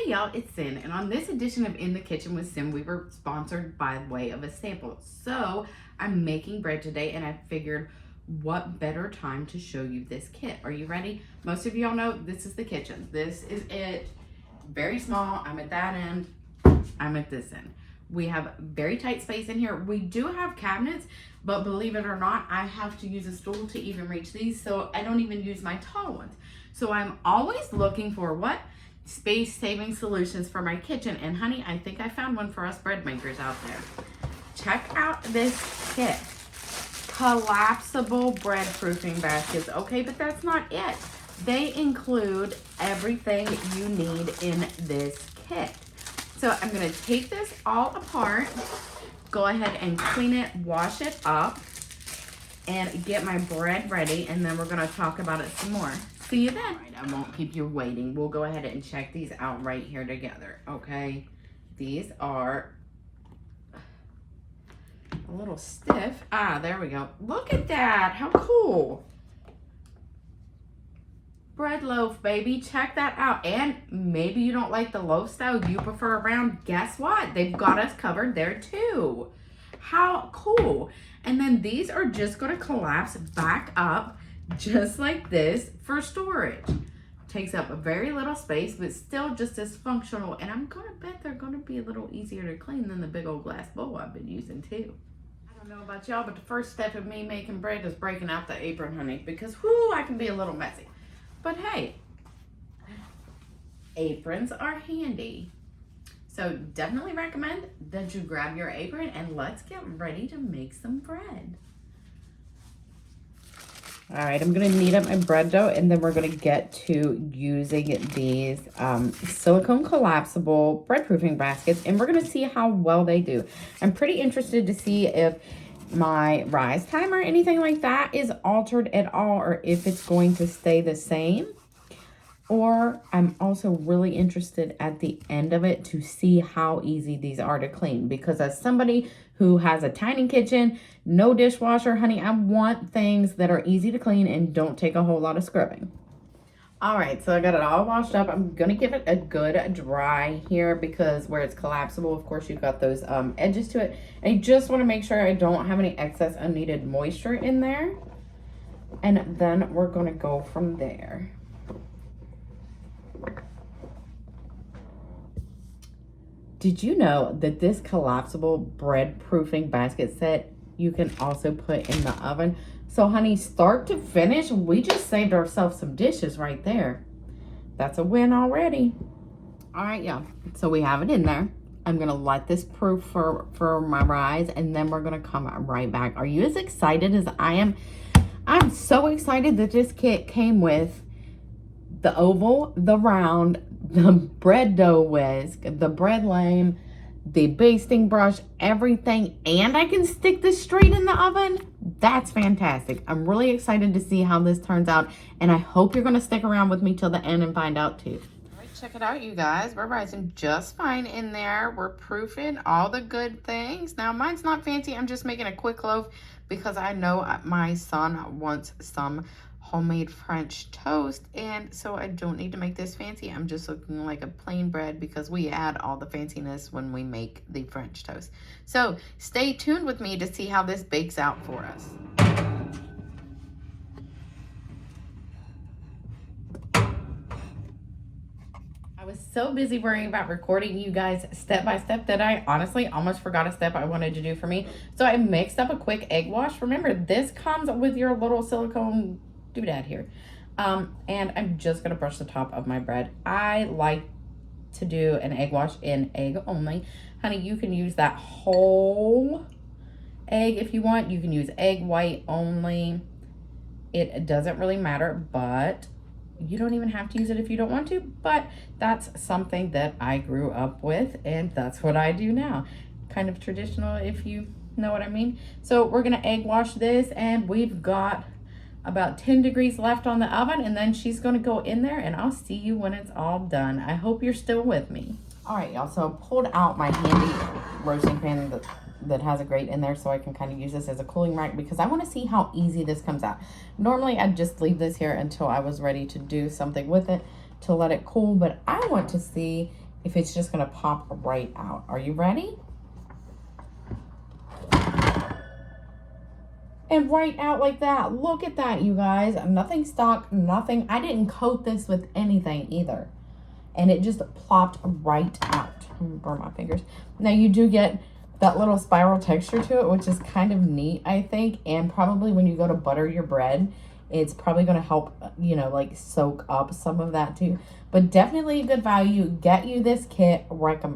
Hey y'all, it's Sin, and on this edition of In the Kitchen with Sin, we were sponsored by way of a sample. So I'm making bread today, and I figured what better time to show you this kit. Are you ready? Most of y'all know this is the kitchen. This is it. Very small. I'm at that end. I'm at this end. We have very tight space in here. We do have cabinets, but believe it or not, I have to use a stool to even reach these, so I don't even use my tall ones. So I'm always looking for what? Space-saving solutions for my kitchen. And honey, I think I found one for us bread makers out there. Check out this kit. Collapsible bread proofing baskets. Okay, but that's not it. They include everything you need in this kit. So I'm gonna take this all apart, go ahead and clean it, wash it up, and get my bread ready, and then we're gonna talk about it some more. See you then. All right, I won't keep you waiting. We'll go ahead and check these out right here together, okay? These are a little stiff. Ah, there we go. Look at that, how cool. Bread loaf, baby, check that out. And maybe you don't like the loaf style, you prefer a round. Guess what? They've got us covered there too. How cool. And then these are just gonna collapse back up just like this for storage. Takes up a very little space, but still just as functional. And I'm gonna bet they're gonna be a little easier to clean than the big old glass bowl I've been using too. I don't know about y'all, but the first step of me making bread is breaking out the apron, honey, because whoo, I can be a little messy. But hey, aprons are handy. So definitely recommend that you grab your apron and let's get ready to make some bread. All right, I'm gonna knead up my bread dough, and then we're gonna get to using these silicone collapsible bread proofing baskets, and we're gonna see how well they do. I'm pretty interested to see if my rise time or anything like that is altered at all, or if it's going to stay the same. Or I'm also really interested at the end of it to see how easy these are to clean, because as somebody who has a tiny kitchen, no dishwasher, honey, I want things that are easy to clean and don't take a whole lot of scrubbing. All right, so I got it all washed up. I'm gonna give it a good dry here, because where it's collapsible, of course, you've got those edges to it. I just wanna make sure I don't have any excess unneeded moisture in there. And then we're gonna go from there. Did you know that this collapsible bread proofing basket set you can also put in the oven? So honey, start to finish, we just saved ourselves some dishes right there. That's a win already. All right, y'all, so we have it in there. I'm gonna let this proof for my rise, and then we're gonna come right back. Are you as excited as I am? I'm so excited that this kit came with the oval, the round, the bread dough whisk, the bread lame, the basting brush, everything, and I can stick this straight in the oven. That's fantastic. I'm really excited to see how this turns out, and I hope you're gonna stick around with me till the end and find out too. All right, check it out, you guys. We're rising just fine in there. We're proofing all the good things. Now, mine's not fancy. I'm just making a quick loaf because I know my son wants some homemade French toast, and so I don't need to make this fancy. I'm just looking like a plain bread because we add all the fanciness when we make the French toast. So stay tuned with me to see how this bakes out for us. I was so busy worrying about recording you guys step by step that I honestly almost forgot a step I wanted to do for me. So I mixed up a quick egg wash. Remember, this comes with your little silicone doodad here. And I'm just gonna brush the top of my bread. I like to do an egg wash in egg only. Honey, you can use that whole egg if you want. You can use egg white only. It doesn't really matter, but you don't even have to use it if you don't want to, but that's something that I grew up with, and that's what I do now. Kind of traditional, if you know what I mean. So we're gonna egg wash this, and we've got about 10 degrees left on the oven, and then she's gonna go in there, and I'll see you when it's all done. I hope you're still with me. All right, y'all, so I pulled out my handy roasting pan that has a grate in there, so I can kind of use this as a cooling rack, because I wanna see how easy this comes out. Normally, I'd just leave this here until I was ready to do something with it to let it cool, but I want to see if it's just gonna pop right out. Are you ready? And right out like that. Look at that, you guys. Nothing stuck, nothing. I didn't coat this with anything either. And it just plopped right out. I'm gonna burn my fingers. Now you do get that little spiral texture to it, which is kind of neat, I think. And probably when you go to butter your bread, it's probably gonna help, you know, like soak up some of that too. But definitely a good value. Get you this kit, recommend.